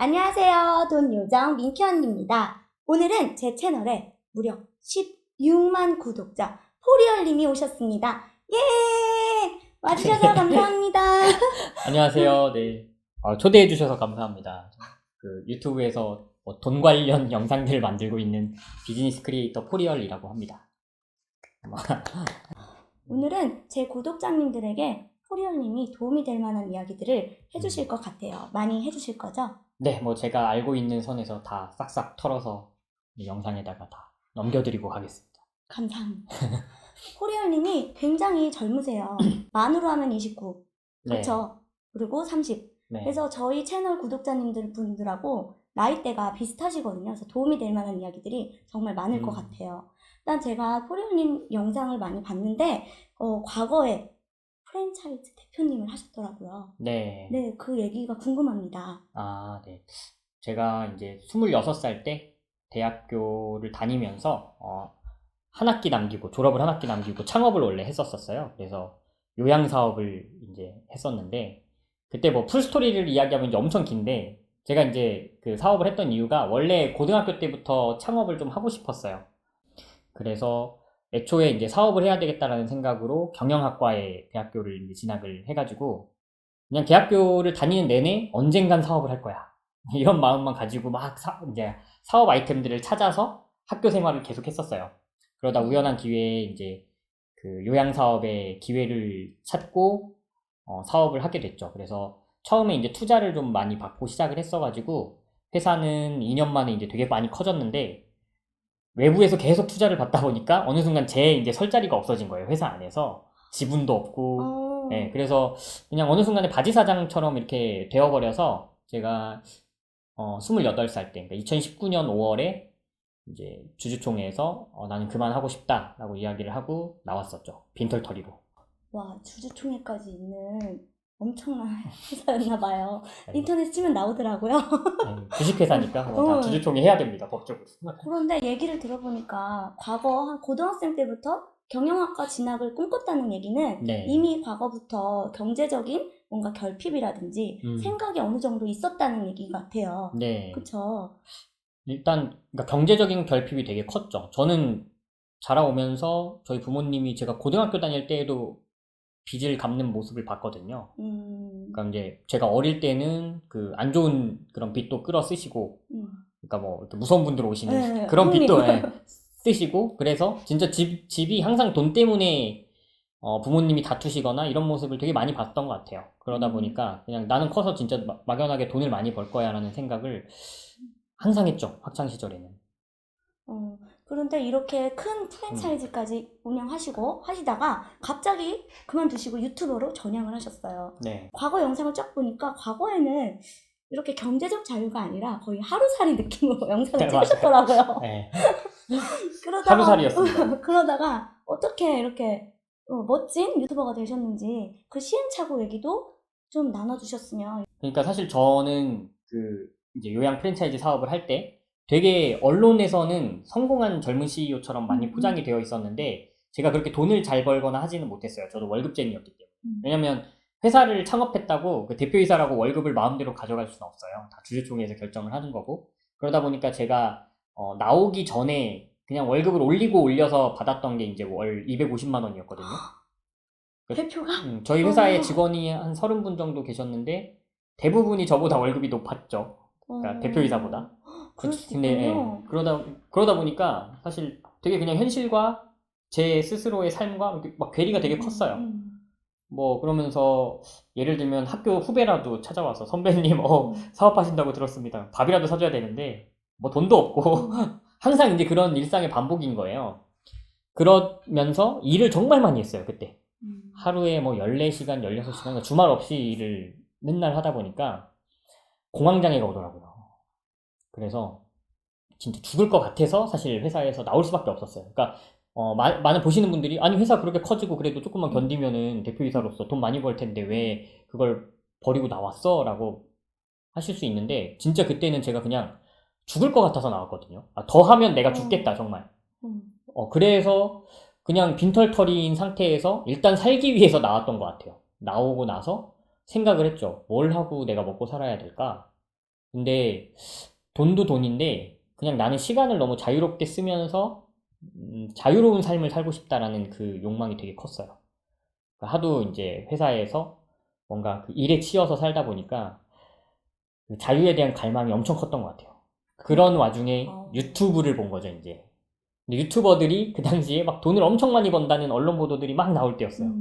안녕하세요. 돈 요정 민키 언니입니다. 오늘은 제 채널에 무려 16만 구독자 포리얼님이 오셨습니다. 예! 와주셔서 감사합니다. 안녕하세요. 네. 초대해 주셔서 감사합니다. 유튜브에서 돈 관련 영상들을 만들고 있는 비즈니스 크리에이터 포리얼이라고 합니다. 오늘은 제 구독자님들에게 포리얼님이 도움이 될 만한 이야기들을 해주실 것 같아요. 많이 해주실 거죠? 네, 제가 알고 있는 선에서 다 싹싹 털어서 이 영상에다가 다 넘겨드리고 가겠습니다. 감사합니다. 포리얼님이 굉장히 젊으세요. 만으로 하면 29. 네. 그렇죠? 그리고 30. 네. 그래서 저희 채널 구독자님들 분들하고 나이대가 비슷하시거든요. 그래서 도움이 될 만한 이야기들이 정말 많을 것 같아요. 일단 제가 포리얼님 영상을 많이 봤는데 과거에 프랜차이즈 대표님을 하셨더라고요. 네. 네, 그 얘기가 궁금합니다. 네. 제가 이제 26살 때 대학교를 다니면서 한 학기 남기고 졸업을 한 학기 남기고 창업을 원래 했었어요. 그래서 요양 사업을 이제 했었는데 그때 풀스토리를 이야기하면 이제 엄청 긴데 제가 이제 그 사업을 했던 이유가 원래 고등학교 때부터 창업을 좀 하고 싶었어요. 그래서 애초에 이제 사업을 해야 되겠다라는 생각으로 경영학과에 대학교를 이제 진학을 해가지고 그냥 대학교를 다니는 내내 언젠간 사업을 할 거야. 이런 마음만 가지고 막 이제 사업 아이템들을 찾아서 학교 생활을 계속 했었어요. 그러다 우연한 기회에 이제 그 요양 사업의 기회를 찾고 사업을 하게 됐죠. 그래서 처음에 이제 투자를 좀 많이 받고 시작을 했어가지고 회사는 2년 만에 이제 되게 많이 커졌는데 외부에서 계속 투자를 받다 보니까 어느 순간 제 이제 설 자리가 없어진 거예요. 회사 안에서 지분도 없고. 네, 그래서 그냥 어느 순간에 바지 사장처럼 이렇게 되어버려서 제가 28살 때, 그러니까 2019년 5월에 이제 주주총회에서 나는 그만하고 싶다라고 이야기를 하고 나왔었죠. 빈털터리로. 와, 주주총회까지 있는 엄청난 회사였나봐요. 인터넷 치면 나오더라고요. 네, 주식회사니까 다 주주총회 해야 됩니다, 법적으로. 그런데 얘기를 들어보니까 과거 한 고등학생 때부터 경영학과 진학을 꿈꿨다는 얘기는 네. 이미 과거부터 경제적인 뭔가 결핍이라든지 생각이 어느 정도 있었다는 얘기 같아요. 네. 그쵸? 일단 그러니까 경제적인 결핍이 되게 컸죠. 저는 자라오면서 저희 부모님이 제가 고등학교 다닐 때에도 빚을 갚는 모습을 봤거든요. 그러니까 이제 제가 어릴 때는 그 안 좋은 그런 빚도 끌어 쓰시고, 그러니까 이렇게 무서운 분들 오시는 네, 그런 빚도 쓰시고, 그래서 진짜 집이 항상 돈 때문에 부모님이 다투시거나 이런 모습을 되게 많이 봤던 것 같아요. 그러다 보니까 그냥 나는 커서 진짜 막연하게 돈을 많이 벌 거야라는 생각을 항상 했죠. 학창 시절에는. 그런데 이렇게 큰 프랜차이즈까지 하시다가 갑자기 그만두시고 유튜버로 전향을 하셨어요. 네. 과거 영상을 쫙 보니까 과거에는 이렇게 경제적 자유가 아니라 거의 하루살이 느낌으로 영상을 찍으셨더라고요. 네. 하루살이였습니다. 그러다가 어떻게 이렇게 멋진 유튜버가 되셨는지 그 시행착오 얘기도 좀 나눠주셨으면. 그러니까 사실 저는 이제 요양 프랜차이즈 사업을 할 때 되게 언론에서는 성공한 젊은 CEO처럼 많이 포장이 되어 있었는데 제가 그렇게 돈을 잘 벌거나 하지는 못했어요. 저도 월급쟁이였기 때문에. 왜냐면 회사를 창업했다고 그 대표이사라고 월급을 마음대로 가져갈 수는 없어요. 다 주주총회에서 결정을 하는 거고. 그러다 보니까 제가 나오기 전에 그냥 월급을 올리고 올려서 받았던 게 이제 월 250만 원이었거든요. 대표가? 저희 회사에 직원이 한 30분 정도 계셨는데 대부분이 저보다 월급이 높았죠. 그러니까 대표이사보다. 근데 그러다 보니까 사실 되게 그냥 현실과 제 스스로의 삶과 막 괴리가 되게 컸어요. 그러면서 예를 들면 학교 후배라도 찾아와서 선배님 사업하신다고 들었습니다. 밥이라도 사줘야 되는데 돈도 없고 항상 이제 그런 일상의 반복인 거예요. 그러면서 일을 정말 많이 했어요, 그때. 하루에 14시간, 16시간, 주말 없이 일을 맨날 하다 보니까 공황장애가 오더라고요. 그래서 진짜 죽을 것 같아서 사실 회사에서 나올 수밖에 없었어요. 그러니까 많은 보시는 분들이 아니 회사 그렇게 커지고 그래도 조금만 견디면은 대표이사로서 돈 많이 벌 텐데 왜 그걸 버리고 나왔어? 라고 하실 수 있는데 진짜 그때는 제가 그냥 죽을 것 같아서 나왔거든요. 더 하면 내가 죽겠다 정말. 그래서 그냥 빈털터리인 상태에서 일단 살기 위해서 나왔던 것 같아요. 나오고 나서 생각을 했죠. 뭘 하고 내가 먹고 살아야 될까? 근데 돈도 돈인데 그냥 나는 시간을 너무 자유롭게 쓰면서 자유로운 삶을 살고 싶다라는 그 욕망이 되게 컸어요. 그러니까 하도 이제 회사에서 뭔가 그 일에 치여서 살다 보니까 그 자유에 대한 갈망이 엄청 컸던 것 같아요. 그런 와중에 유튜브를 본 거죠, 이제. 근데 유튜버들이 그 당시에 막 돈을 엄청 많이 번다는 언론 보도들이 막 나올 때였어요.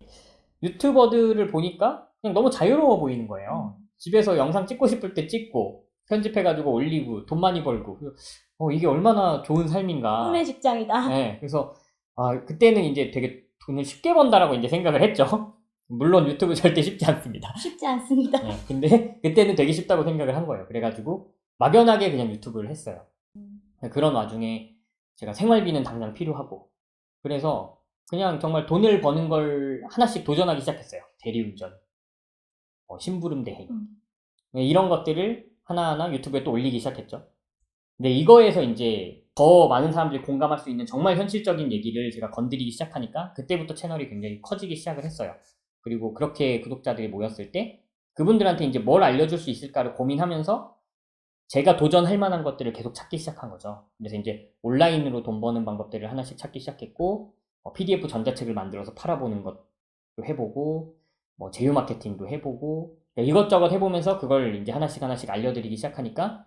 유튜버들을 보니까 그냥 너무 자유로워 보이는 거예요. 집에서 영상 찍고 싶을 때 찍고, 편집해가지고 올리고, 돈 많이 벌고. 이게 얼마나 좋은 삶인가. 꿈의 직장이다. 네, 그래서, 그때는 이제 되게 돈을 쉽게 번다라고 이제 생각을 했죠. 물론 유튜브 절대 쉽지 않습니다. 쉽지 않습니다. 네, 근데 그때는 되게 쉽다고 생각을 한 거예요. 그래가지고 막연하게 그냥 유튜브를 했어요. 그런 와중에 제가 생활비는 당장 필요하고 그래서 그냥 정말 돈을 버는 걸 하나씩 도전하기 시작했어요. 대리운전, 심부름 대행 이런 것들을 하나하나 유튜브에 또 올리기 시작했죠. 근데 이거에서 이제 더 많은 사람들이 공감할 수 있는 정말 현실적인 얘기를 제가 건드리기 시작하니까 그때부터 채널이 굉장히 커지기 시작을 했어요. 그리고 그렇게 구독자들이 모였을 때 그분들한테 이제 뭘 알려줄 수 있을까를 고민하면서 제가 도전할 만한 것들을 계속 찾기 시작한 거죠. 그래서 이제 온라인으로 돈 버는 방법들을 하나씩 찾기 시작했고, PDF 전자책을 만들어서 팔아보는 것도 해보고, 뭐 제휴 마케팅도 해보고, 이것저것 해보면서 그걸 이제 하나씩 알려드리기 시작하니까,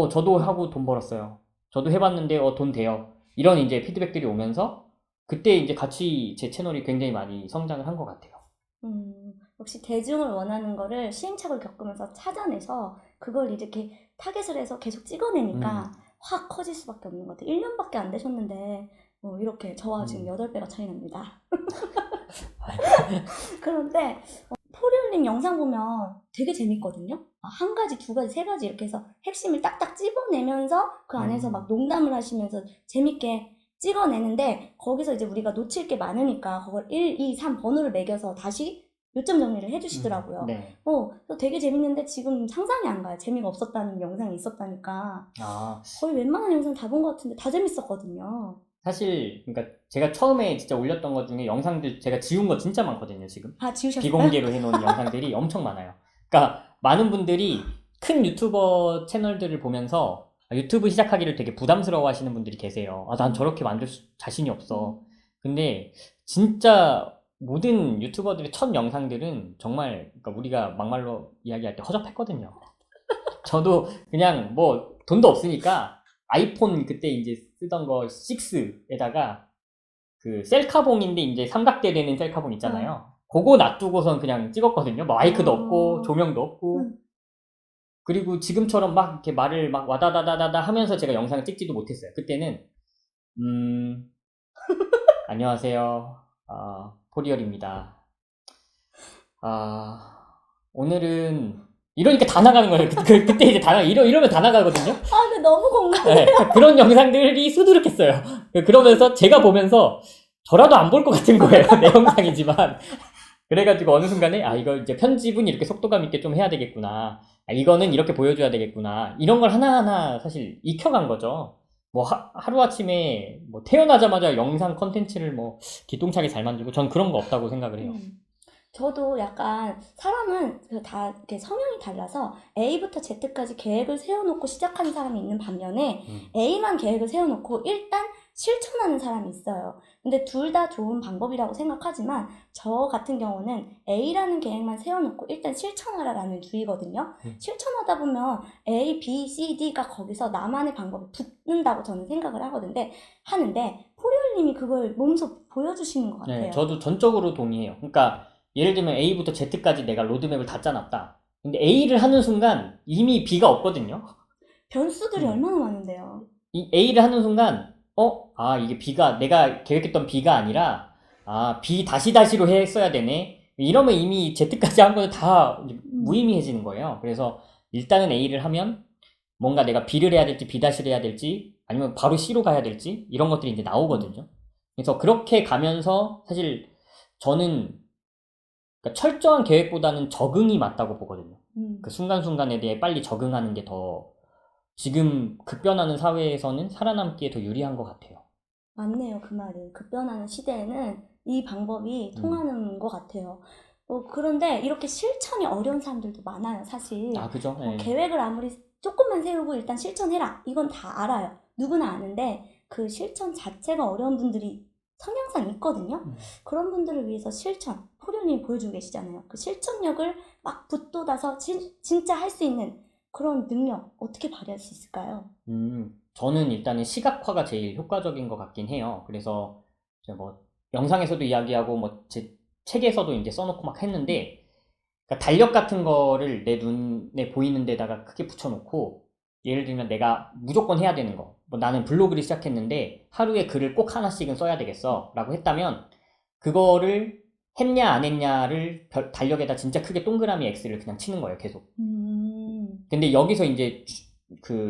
저도 하고 돈 벌었어요. 저도 해봤는데, 돈 돼요. 이런 이제 피드백들이 오면서, 그때 이제 같이 제 채널이 굉장히 많이 성장을 한 것 같아요. 역시 대중을 원하는 거를 시행착오를 겪으면서 찾아내서 그걸 이렇게 타겟을 해서 계속 찍어내니까 확 커질 수밖에 없는 것 같아요. 1년밖에 안 되셨는데 이렇게 저와 지금 8배가 차이 납니다. 그런데 포리올님 영상 보면 되게 재밌거든요. 한 가지, 두 가지, 세 가지 이렇게 해서 핵심을 딱딱 찝어내면서 그 안에서 막 농담을 하시면서 재밌게 찍어내는데 거기서 이제 우리가 놓칠 게 많으니까 그걸 1, 2, 3 번호를 매겨서 다시 요점 정리를 해주시더라고요. 네. 그래서 되게 재밌는데 지금 상상이 안 가요. 재미가 없었다는 영상이 있었다니까. 거의 웬만한 영상 다 본 것 같은데 다 재밌었거든요. 사실 그러니까 제가 처음에 진짜 올렸던 것 중에 영상들 제가 지운 거 진짜 많거든요, 지금. 지우셨어요? 비공개로 해놓은 영상들이 엄청 많아요. 그러니까 많은 분들이 큰 유튜버 채널들을 보면서 유튜브 시작하기를 되게 부담스러워 하시는 분들이 계세요. 난 저렇게 만들 자신이 없어. 근데 진짜 모든 유튜버들의 첫 영상들은 정말 그러니까 우리가 막말로 이야기할 때 허접했거든요. 저도 그냥 뭐 돈도 없으니까 아이폰 그때 이제 쓰던 거 6에다가 그 셀카봉인데 이제 삼각대 되는 셀카봉 있잖아요. 그거 놔두고선 그냥 찍었거든요. 마이크도 없고 조명도 없고. 그리고 지금처럼 막 이렇게 말을 막 와다다다다다 하면서 제가 영상을 찍지도 못했어요. 그때는 안녕하세요. 포리얼입니다. 오늘은 이러니까 다 나가는 거예요. 그때 이제 이러면 다 나가거든요. 근데 너무 공감해요. 네, 그런 영상들이 수두룩했어요. 그러면서 제가 보면서 저라도 안 볼 것 같은 거예요. 내 영상이지만. 그래가지고 어느 순간에 이거 이제 편집은 이렇게 속도감 있게 좀 해야 되겠구나. 이거는 이렇게 보여줘야 되겠구나. 이런 걸 하나하나 사실 익혀간 거죠. 뭐 하루아침에 뭐 태어나자마자 영상 컨텐츠를 뭐 기똥차게 잘 만들고 전 그런 거 없다고 생각을 해요. 저도 약간 사람은 다 이렇게 성향이 달라서 A부터 Z까지 계획을 세워놓고 시작하는 사람이 있는 반면에 A만 계획을 세워놓고 일단 실천하는 사람이 있어요. 근데 둘 다 좋은 방법이라고 생각하지만 저 같은 경우는 A라는 계획만 세워놓고 일단 실천하라라는 주의거든요. 실천하다 보면 A, B, C, D가 거기서 나만의 방법이 붙는다고 저는 생각을 하는데 포리올님이 그걸 몸소 보여주시는 것 같아요. 네, 저도 전적으로 동의해요. 그러니까 예를 들면 A부터 Z까지 내가 로드맵을 다 짜놨다. 근데 A를 하는 순간 이미 B가 없거든요. 변수들이 얼마나 많은데요. 이 A를 하는 순간 이게 B가 내가 계획했던 B가 아니라 B 다시다시로 했어야 되네. 이러면 이미 Z까지 한 거는 다 무의미해지는 거예요. 그래서 일단은 A를 하면 뭔가 내가 B를 해야 될지 B 다시를 해야 될지 아니면 바로 C로 가야 될지 이런 것들이 이제 나오거든요. 그래서 그렇게 가면서 사실 저는 그러니까 철저한 계획보다는 적응이 맞다고 보거든요. 그 순간순간에 대해 빨리 적응하는 게 더 지금 급변하는 사회에서는 살아남기에 더 유리한 것 같아요. 맞네요, 그 말이. 급변하는 시대에는 이 방법이 통하는 것 같아요. 그런데 이렇게 실천이 어려운 사람들도 많아요, 사실. 그죠? 네. 계획을 아무리 조금만 세우고 일단 실천해라. 이건 다 알아요. 누구나 아는데 그 실천 자체가 어려운 분들이 성향상 있거든요. 그런 분들을 위해서 실천, 포련님이 보여주고 계시잖아요. 그 실천력을 막 붙돋아서 진짜 할 수 있는 그런 능력 어떻게 발휘할 수 있을까요? 저는 일단은 시각화가 제일 효과적인 것 같긴 해요. 그래서 제가 뭐 영상에서도 이야기하고 뭐 제 책에서도 이제 써놓고 막 했는데, 그러니까 달력 같은 거를 내 눈에 보이는 데다가 크게 붙여놓고, 예를 들면 내가 무조건 해야 되는 거, 뭐 나는 블로그를 시작했는데 하루에 글을 꼭 하나씩은 써야 되겠어 라고 했다면, 그거를 했냐 안 했냐를 달력에다 진짜 크게 동그라미 X를 그냥 치는 거예요, 계속. 근데 여기서 이제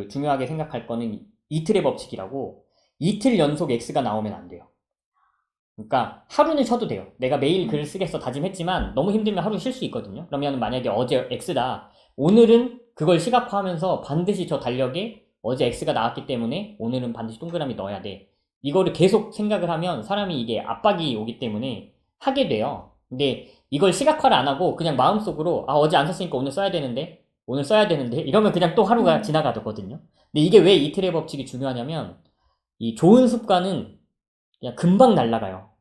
중요하게 생각할 거는 이틀의 법칙이라고, 이틀 연속 X가 나오면 안 돼요. 그러니까 하루는 쉬어도 돼요. 내가 매일 글을 쓰겠어 다짐했지만 너무 힘들면 하루 쉴 수 있거든요. 그러면 만약에 어제 X다, 오늘은 그걸 시각화하면서 반드시 저 달력에 어제 X가 나왔기 때문에 오늘은 반드시 동그라미 넣어야 돼. 이거를 계속 생각을 하면 사람이 이게 압박이 오기 때문에 하게 돼요. 근데 이걸 시각화를 안 하고 그냥 마음속으로 어제 안 썼으니까 오늘 써야 되는데, 오늘 써야 되는데, 이러면 그냥 또 하루가 지나가거든요. 근데 이게 왜 이틀의 법칙이 중요하냐면, 이 좋은 습관은 그냥 금방 날아가요,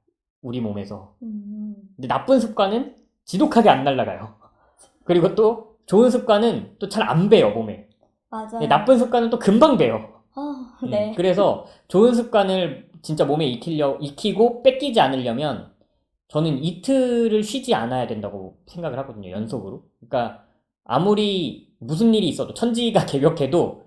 우리 몸에서. 근데 나쁜 습관은 지독하게 안 날아가요. 그리고 또 좋은 습관은 또 잘 안 배요, 몸에. 맞아요. 근데 나쁜 습관은 또 금방 배요. 네. 그래서 좋은 습관을 진짜 몸에 익히고 뺏기지 않으려면 저는 이틀을 쉬지 않아야 된다고 생각을 하거든요, 연속으로. 그러니까 아무리 무슨 일이 있어도, 천지가 개벽해도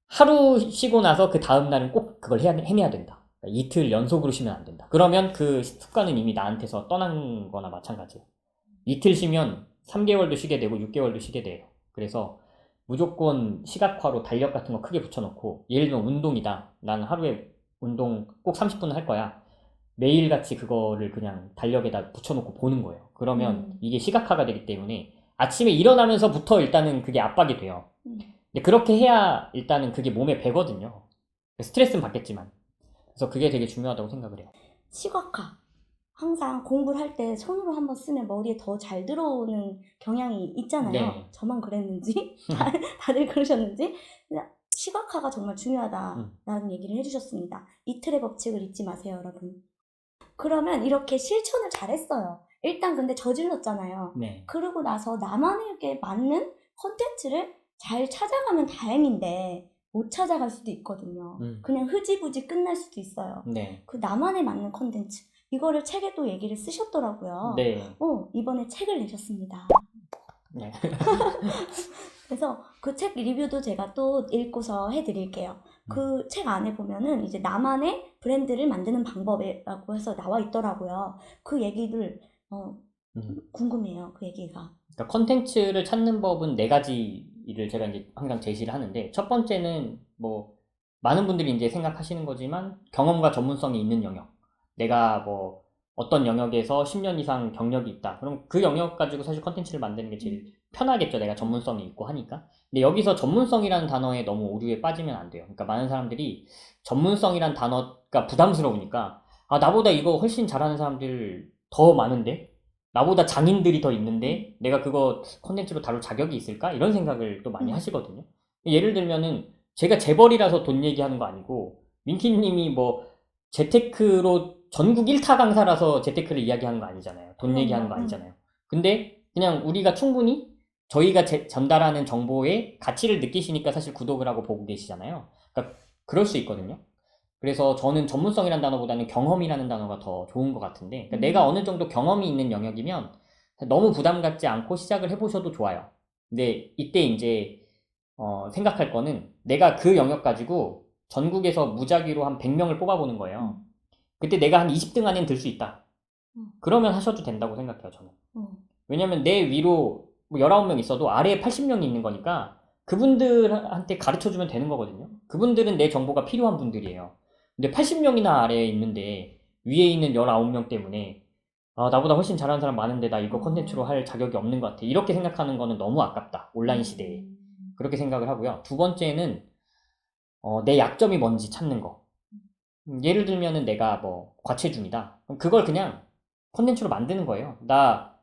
하루 쉬고 나서 그 다음날은 꼭 그걸 해내야 된다. 그러니까 이틀 연속으로 쉬면 안 된다. 그러면 그 습관은 이미 나한테서 떠난 거나 마찬가지예요. 이틀 쉬면 3개월도 쉬게 되고 6개월도 쉬게 돼요. 그래서 무조건 시각화로 달력 같은 거 크게 붙여놓고, 예를 들면 운동이다, 나는 하루에 운동 꼭 30분은 할 거야, 매일같이 그거를 그냥 달력에다 붙여놓고 보는 거예요. 그러면 이게 시각화가 되기 때문에 아침에 일어나면서부터 일단은 그게 압박이 돼요. 근데 그렇게 해야 일단은 그게 몸에 배거든요. 스트레스는 받겠지만. 그래서 그게 되게 중요하다고 생각을 해요. 시각화. 항상 공부를 할 때 손으로 한번 쓰면 머리에 더 잘 들어오는 경향이 있잖아요. 네. 저만 그랬는지 다들 그러셨는지. 시각화가 정말 중요하다라는 얘기를 해주셨습니다. 이틀의 법칙을 잊지 마세요, 여러분. 그러면 이렇게 실천을 잘했어요. 일단 근데 저질렀잖아요. 네. 그러고 나서 나만에게 맞는 컨텐츠를 잘 찾아가면 다행인데 못 찾아갈 수도 있거든요. 그냥 흐지부지 끝날 수도 있어요. 네. 그 나만에 맞는 컨텐츠, 이거를 책에도 얘기를 쓰셨더라고요. 네. 이번에 책을 내셨습니다. 네. 그래서 그 책 리뷰도 제가 또 읽고서 해드릴게요. 그 책 안에 보면은 이제 나만의 브랜드를 만드는 방법이라고 해서 나와 있더라고요. 그 얘기들 궁금해요, 그 얘기가. 그러니까 컨텐츠를 찾는 법은 4가지를 제가 이제 항상 제시를 하는데, 첫 번째는 뭐 많은 분들이 이제 생각하시는 거지만 경험과 전문성이 있는 영역. 내가 뭐 어떤 영역에서 10년 이상 경력이 있다. 그럼 그 영역 가지고 사실 컨텐츠를 만드는 게 제일 편하겠죠, 내가 전문성이 있고 하니까. 근데 여기서 전문성이라는 단어에 너무 오류에 빠지면 안 돼요. 그러니까 많은 사람들이 전문성이라는 단어가 부담스러우니까, 나보다 이거 훨씬 잘하는 사람들 더 많은데, 나보다 장인들이 더 있는데 내가 그거 콘텐츠로 다룰 자격이 있을까? 이런 생각을 또 많이 하시거든요. 예를 들면은 제가 재벌이라서 돈 얘기하는 거 아니고, 민키님이 뭐 재테크로 전국 1타 강사라서 재테크를 이야기하는 거 아니잖아요. 돈 얘기하는 거 아니잖아요. 근데 그냥 우리가 충분히 저희가 전달하는 정보에 가치를 느끼시니까 사실 구독을 하고 보고 계시잖아요. 그러니까 그럴 수 있거든요. 그래서 저는 전문성이라는 단어보다는 경험이라는 단어가 더 좋은 것 같은데, 그러니까 내가 어느 정도 경험이 있는 영역이면 너무 부담 갖지 않고 시작을 해보셔도 좋아요. 근데 이때 이제 생각할 거는, 내가 그 영역 가지고 전국에서 무작위로 한 100명을 뽑아보는 거예요. 그때 내가 한 20등 안에는 들 수 있다. 그러면 하셔도 된다고 생각해요, 저는. 왜냐면 내 위로 뭐 19명 있어도 아래에 80명이 있는 거니까 그분들한테 가르쳐주면 되는 거거든요. 그분들은 내 정보가 필요한 분들이에요. 근데 80명이나 아래에 있는데 위에 있는 19명 때문에 나보다 훨씬 잘하는 사람 많은데 나 이거 컨텐츠로 할 자격이 없는 것 같아, 이렇게 생각하는 거는 너무 아깝다, 온라인 시대에. 그렇게 생각을 하고요. 두 번째는 내 약점이 뭔지 찾는 거. 예를 들면은 내가 뭐 과체중이다, 그럼 그걸 그냥 컨텐츠로 만드는 거예요. 나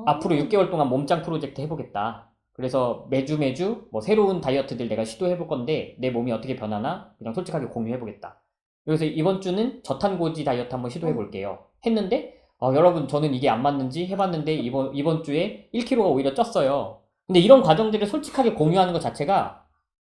앞으로 6개월 동안 몸짱 프로젝트 해보겠다. 그래서 매주 뭐 새로운 다이어트들 내가 시도해 볼 건데 내 몸이 어떻게 변하나 그냥 솔직하게 공유해 보겠다. 그래서 이번 주는 저탄고지 다이어트 한번 시도해 볼게요. 했는데 여러분 저는 이게 안 맞는지 해봤는데 이번 주에 1kg가 오히려 쪘어요. 근데 이런 과정들을 솔직하게 공유하는 것 자체가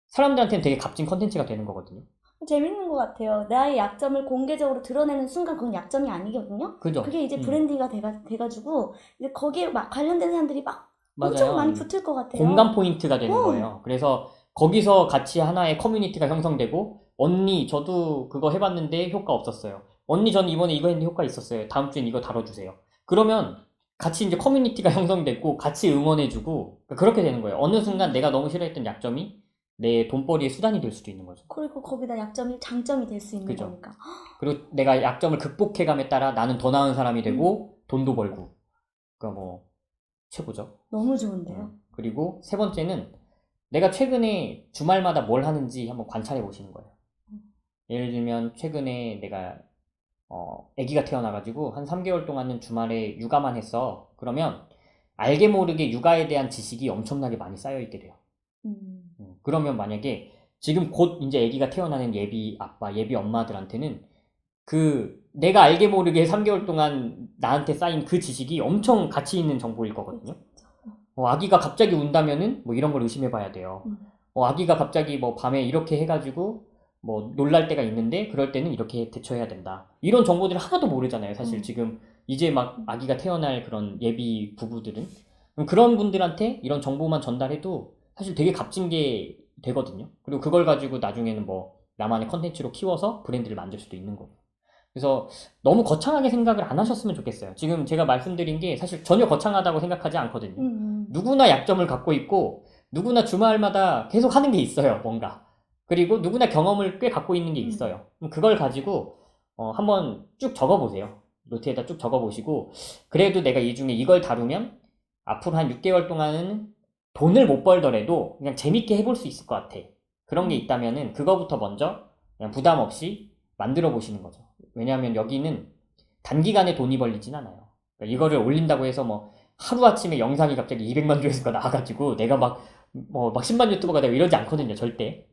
사람들한테는 되게 값진 컨텐츠가 되는 거거든요. 재밌는 것 같아요. 나의 약점을 공개적으로 드러내는 순간 그건 약점이 아니거든요. 그죠? 그게 이제 브랜딩이 돼가지고 이제 거기에 막 관련된 사람들이 막 엄청 맞아요. 많이 붙을 것 같아요. 공감 포인트가 되는 거예요. 그래서 거기서 같이 하나의 커뮤니티가 형성되고 언니 저도 그거 해봤는데 효과 없었어요. 언니 저는 이번에 이거 했는데 효과 있었어요. 다음 주엔 이거 다뤄주세요. 그러면 같이 이제 커뮤니티가 형성되고 같이 응원해주고 그렇게 되는 거예요. 어느 순간 내가 너무 싫어했던 약점이 내 돈벌이의 수단이 될 수도 있는 거죠. 그리고 거기다 약점이 장점이 될 수 있는 그죠. 거니까. 그리고 내가 약점을 극복해감에 따라 나는 더 나은 사람이 되고 돈도 벌고 그러니까 뭐 최고죠. 너무 좋은데요. 그리고 세 번째는 내가 최근에 주말마다 뭘 하는지 한번 관찰해 보시는 거예요. 예를 들면 최근에 내가 아기가 태어나가지고 한 3개월 동안은 주말에 육아만 했어. 그러면 알게 모르게 육아에 대한 지식이 엄청나게 많이 쌓여 있게 돼요. 그러면 만약에 지금 곧 이제 아기가 태어나는 예비 아빠, 예비 엄마들한테는 그 내가 알게 모르게 3개월 동안 나한테 쌓인 그 지식이 엄청 가치 있는 정보일 거거든요. 아기가 갑자기 운다면은 뭐 이런 걸 의심해 봐야 돼요. 아기가 갑자기 뭐 밤에 이렇게 해가지고 뭐 놀랄 때가 있는데 그럴 때는 이렇게 대처해야 된다. 이런 정보들을 하나도 모르잖아요. 사실 지금 이제 막 아기가 태어날 그런 예비 부부들은. 그럼 그런 분들한테 이런 정보만 전달해도 사실 되게 값진 게 되거든요. 그리고 그걸 가지고 나중에는 뭐 나만의 컨텐츠로 키워서 브랜드를 만들 수도 있는 거고. 그래서 너무 거창하게 생각을 안 하셨으면 좋겠어요. 지금 제가 말씀드린 게 사실 전혀 거창하다고 생각하지 않거든요. 누구나 약점을 갖고 있고 누구나 주말마다 계속 하는 게 있어요. 뭔가. 그리고 누구나 경험을 꽤 갖고 있는 게 있어요. 그럼 그걸 가지고 한번 쭉 적어보세요. 노트에다 쭉 적어보시고 그래도 내가 이 중에 이걸 다루면 앞으로 한 6개월 동안은 돈을 못 벌더라도 그냥 재밌게 해볼 수 있을 것 같아. 그런 게 있다면은 그거부터 먼저 그냥 부담 없이 만들어 보시는 거죠. 왜냐하면 여기는 단기간에 돈이 벌리진 않아요. 그러니까 이거를 올린다고 해서 뭐 하루아침에 영상이 갑자기 200만 조회수가 나와가지고 내가 막 10만 유튜버가 되고 이러지 않거든요. 절대.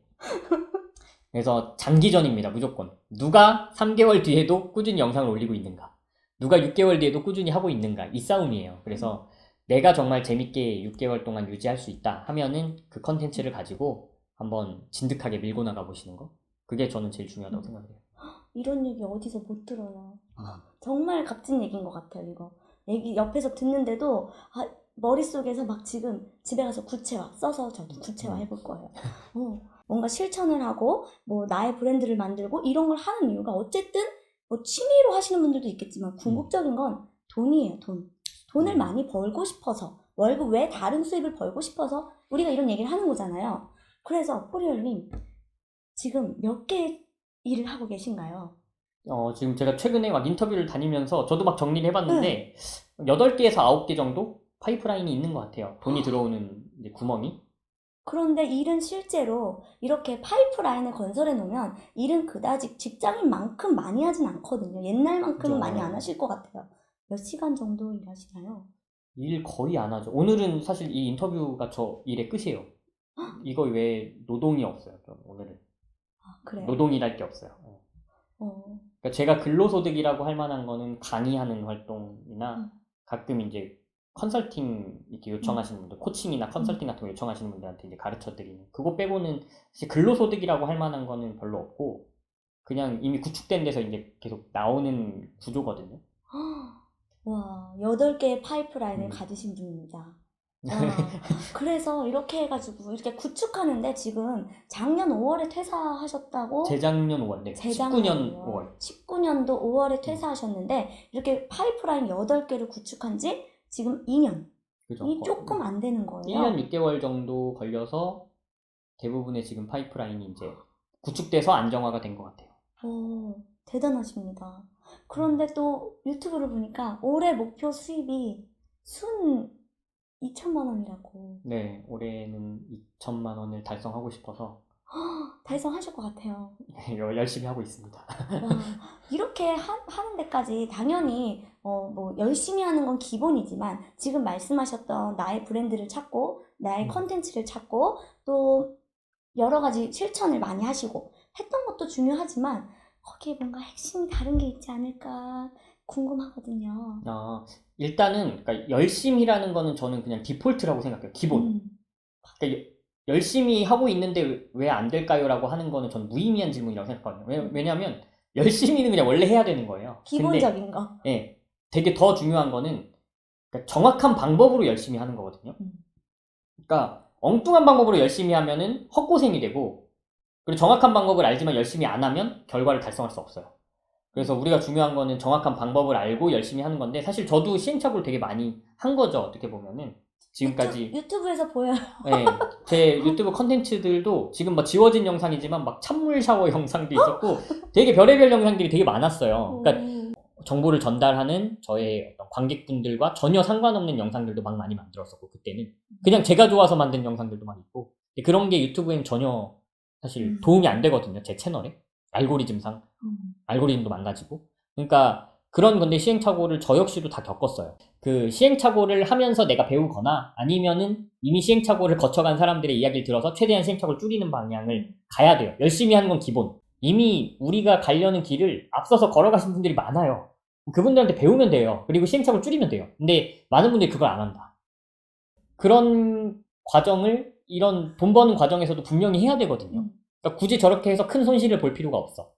그래서 장기전입니다. 무조건. 누가 3개월 뒤에도 꾸준히 영상을 올리고 있는가. 누가 6개월 뒤에도 꾸준히 하고 있는가. 이 싸움이에요. 그래서 내가 정말 재밌게 6개월 동안 유지할 수 있다 하면은 그 컨텐츠를 가지고 한번 진득하게 밀고 나가 보시는 거. 그게 저는 제일 중요하다고 생각해요. 이런 얘기 어디서 못 들어요. 정말 값진 얘기인 것 같아요, 이거. 얘기 옆에서 듣는데도 머릿속에서 막 지금 집에 가서 구체화 써서 저도 구체화 해볼 거예요. 뭔가 실천을 하고 뭐 나의 브랜드를 만들고 이런 걸 하는 이유가 어쨌든 뭐 취미로 하시는 분들도 있겠지만 궁극적인 건 돈이에요. 돈을 많이 벌고 싶어서 월급 외에 다른 수입을 벌고 싶어서 우리가 이런 얘기를 하는 거잖아요. 그래서 포리얼님 지금 몇 개 일을 하고 계신가요? 지금 제가 최근에 막 인터뷰를 다니면서 저도 막 정리를 해봤는데 8개에서 9개 정도 파이프라인이 있는 것 같아요. 돈이 들어오는 이제 구멍이. 그런데 일은 실제로 이렇게 파이프라인을 건설해 놓으면 일은 그다지 직장인만큼 많이 하진 않거든요. 옛날만큼은 많이 안 하실 것 같아요. 몇 시간 정도 일하시나요? 일 거의 안 하죠. 오늘은 사실 이 인터뷰가 저 일의 끝이에요. 이거 외에 노동이 없어요. 오늘은. 그래요? 노동이랄 게 없어요. 그러니까 제가 근로소득이라고 할 만한 거는 강의하는 활동이나 가끔 이제 컨설팅 이렇게 요청하시는 분들, 코칭이나 컨설팅 같은 거 요청하시는 분들한테 이제 가르쳐 드리는 그거 빼고는 사실 근로소득이라고 할 만한 거는 별로 없고 그냥 이미 구축된 데서 이제 계속 나오는 구조거든요. 와, 8개의 파이프라인을 가지신 분입니다. 그래서 이렇게 해가지고 이렇게 구축하는데 지금 작년 5월에 퇴사하셨다고? 재작년 5월, 네. 19년 5월. 19년도 5월에 퇴사하셨는데 이렇게 파이프라인 8개를 구축한 지 지금 2년. 그죠. 이 조금 안 되는 거예요. 1년 6개월 정도 걸려서 대부분의 지금 파이프라인이 이제 구축돼서 안정화가 된 것 같아요. 오, 대단하십니다. 그런데 또 유튜브를 보니까 올해 목표 수입이 순 2천만 원이라고. 네, 올해는 2천만 원을 달성하고 싶어서 달성하실 것 같아요. 열심히 하고 있습니다. 와, 이렇게 하는 데까지 당연히 뭐 열심히 하는 건 기본이지만 지금 말씀하셨던 나의 브랜드를 찾고 나의 컨텐츠를 찾고 또 여러 가지 실천을 많이 하시고 했던 것도 중요하지만 거기에 뭔가 핵심이 다른 게 있지 않을까 궁금하거든요. 일단은 그러니까 열심히라는 거는 저는 그냥 디폴트라고 생각해요. 기본. 그러니까 열심히 하고 있는데 왜 안 될까요? 라고 하는 거는 저는 무의미한 질문이라고 생각하거든요. 왜냐하면 열심히는 그냥 원래 해야 되는 거예요. 기본적인 거. 예, 되게 더 중요한 거는 그러니까 정확한 방법으로 열심히 하는 거거든요. 그러니까 엉뚱한 방법으로 열심히 하면은 헛고생이 되고, 그리고 정확한 방법을 알지만 열심히 안 하면 결과를 달성할 수 없어요. 그래서 우리가 중요한 거는 정확한 방법을 알고 열심히 하는 건데, 사실 저도 시행착오를 되게 많이 한 거죠. 어떻게 보면은 지금까지 유튜브에서 보여요. 네, 제 유튜브 컨텐츠들도 지금 막 지워진 영상이지만 막 찬물 샤워 영상도 있었고 되게 별의별 영상들이 되게 많았어요. 그러니까 정보를 전달하는 저의 어떤 관객분들과 전혀 상관없는 영상들도 막 많이 만들었었고, 그때는 그냥 제가 좋아서 만든 영상들도 많이 있고, 근데 그런 게 유튜브에는 전혀 사실 도움이 안 되거든요. 제 채널에 알고리즘상 알고리즘도 망가지고. 그러니까 그런 건데 시행착오를 저 역시도 다 겪었어요. 그 시행착오를 하면서 내가 배우거나 아니면은 이미 시행착오를 거쳐간 사람들의 이야기를 들어서 최대한 시행착오를 줄이는 방향을 가야 돼요. 열심히 하는 건 기본. 이미 우리가 가려는 길을 앞서서 걸어가신 분들이 많아요. 그분들한테 배우면 돼요. 그리고 시행착오를 줄이면 돼요. 근데 많은 분들이 그걸 안 한다. 그런 과정을 이런 돈 버는 과정에서도 분명히 해야 되거든요. 그러니까 굳이 저렇게 해서 큰 손실을 볼 필요가 없어.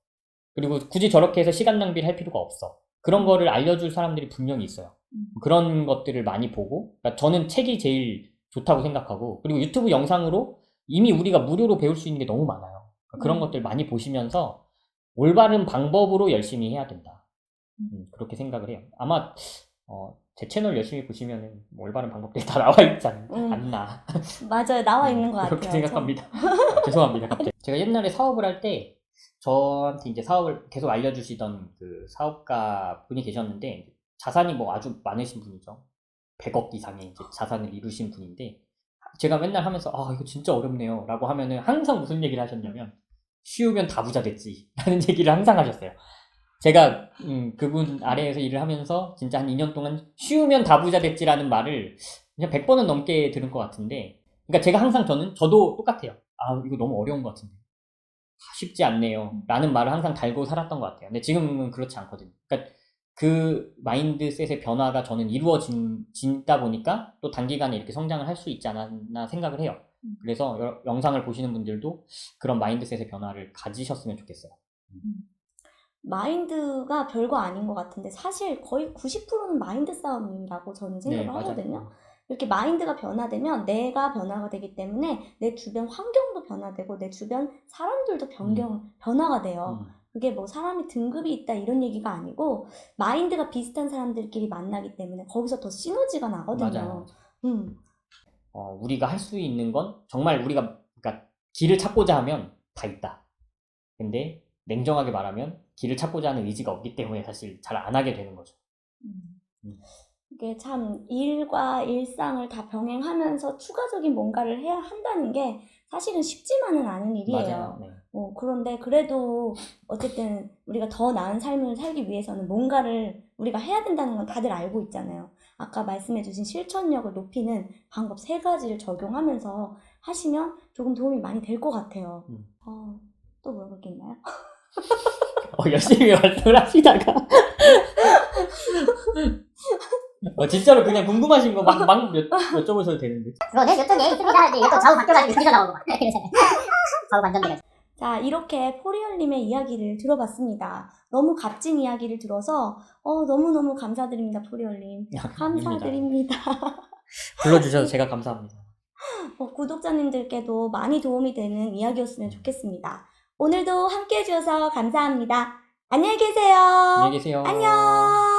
그리고 굳이 저렇게 해서 시간 낭비를 할 필요가 없어. 그런 거를 알려줄 사람들이 분명히 있어요. 그런 것들을 많이 보고, 그러니까 저는 책이 제일 좋다고 생각하고, 그리고 유튜브 영상으로 이미 우리가 무료로 배울 수 있는 게 너무 많아요. 그러니까 그런 것들 많이 보시면서 올바른 방법으로 열심히 해야 된다. 그렇게 생각을 해요. 아마 제 채널 열심히 보시면은 올바른 방법들이 다 나와 있지 않나. 맞아요. 나와 있는 것 같아요. 그렇게 생각합니다. 죄송합니다. 갑자기. 제가 옛날에 사업을 할 때 저한테 이제 사업을 계속 알려주시던 그 사업가 분이 계셨는데, 자산이 뭐 아주 많으신 분이죠. 100억 이상의 이제 자산을 이루신 분인데, 제가 맨날 하면서 이거 진짜 어렵네요 라고 하면은 항상 무슨 얘기를 하셨냐면, 쉬우면 다 부자 됐지 라는 얘기를 항상 하셨어요. 제가 그분 아래에서 일을 하면서 진짜 한 2년 동안 쉬우면 다 부자 됐지라는 말을 그냥 100번은 넘게 들은 것 같은데, 그러니까 제가 항상 저도 똑같아요. 이거 너무 어려운 것 같은데 쉽지 않네요 라는 말을 항상 달고 살았던 것 같아요. 근데 지금은 그렇지 않거든요. 그러니까 그 마인드셋의 변화가 저는 이루어진다 보니까 또 단기간에 이렇게 성장을 할 수 있지 않았나 생각을 해요. 그래서 영상을 보시는 분들도 그런 마인드셋의 변화를 가지셨으면 좋겠어요. 마인드가 별거 아닌 것 같은데 사실 거의 90%는 마인드 싸움이라고 저는 생각을 하거든요. 이렇게 마인드가 변화되면 내가 변화가 되기 때문에 내 주변 환경도 변화되고 내 주변 사람들도 변화가 돼요. 그게 뭐 사람이 등급이 있다 이런 얘기가 아니고 마인드가 비슷한 사람들끼리 만나기 때문에 거기서 더 시너지가 나거든요. 맞아요. 우리가 할 수 있는 건 정말 우리가 그러니까 길을 찾고자 하면 다 있다. 근데 냉정하게 말하면 길을 찾고자 하는 의지가 없기 때문에 사실 잘 안 하게 되는 거죠. 이게 참 일과 일상을 다 병행하면서 추가적인 뭔가를 해야 한다는 게 사실은 쉽지만은 않은 일이에요. 맞아요. 네. 그런데 그래도 어쨌든 우리가 더 나은 삶을 살기 위해서는 뭔가를 우리가 해야 된다는 건 다들 알고 있잖아요. 아까 말씀해주신 실천력을 높이는 방법 3가지를 적용하면서 하시면 조금 도움이 많이 될 것 같아요. 또 물어볼 게 있나요? 열심히 활동을 하시다가 진짜로 그냥 궁금하신 거 막 여쭤보셔도 되는데. 그거는 요쪽에 있습니다. 이제 또 좌우 바뀌어가지고 여기서 나오고 막 좌우 반전돼가지고. 자, 이렇게 포리얼님의 이야기를 들어봤습니다. 너무 값진 이야기를 들어서 너무너무 감사드립니다, 포리얼님. 감사드립니다. 불러주셔서 제가 감사합니다. 구독자님들께도 많이 도움이 되는 이야기였으면 좋겠습니다. 오늘도 함께 해주셔서 감사합니다. 안녕히 계세요. 안녕히 계세요. 안녕.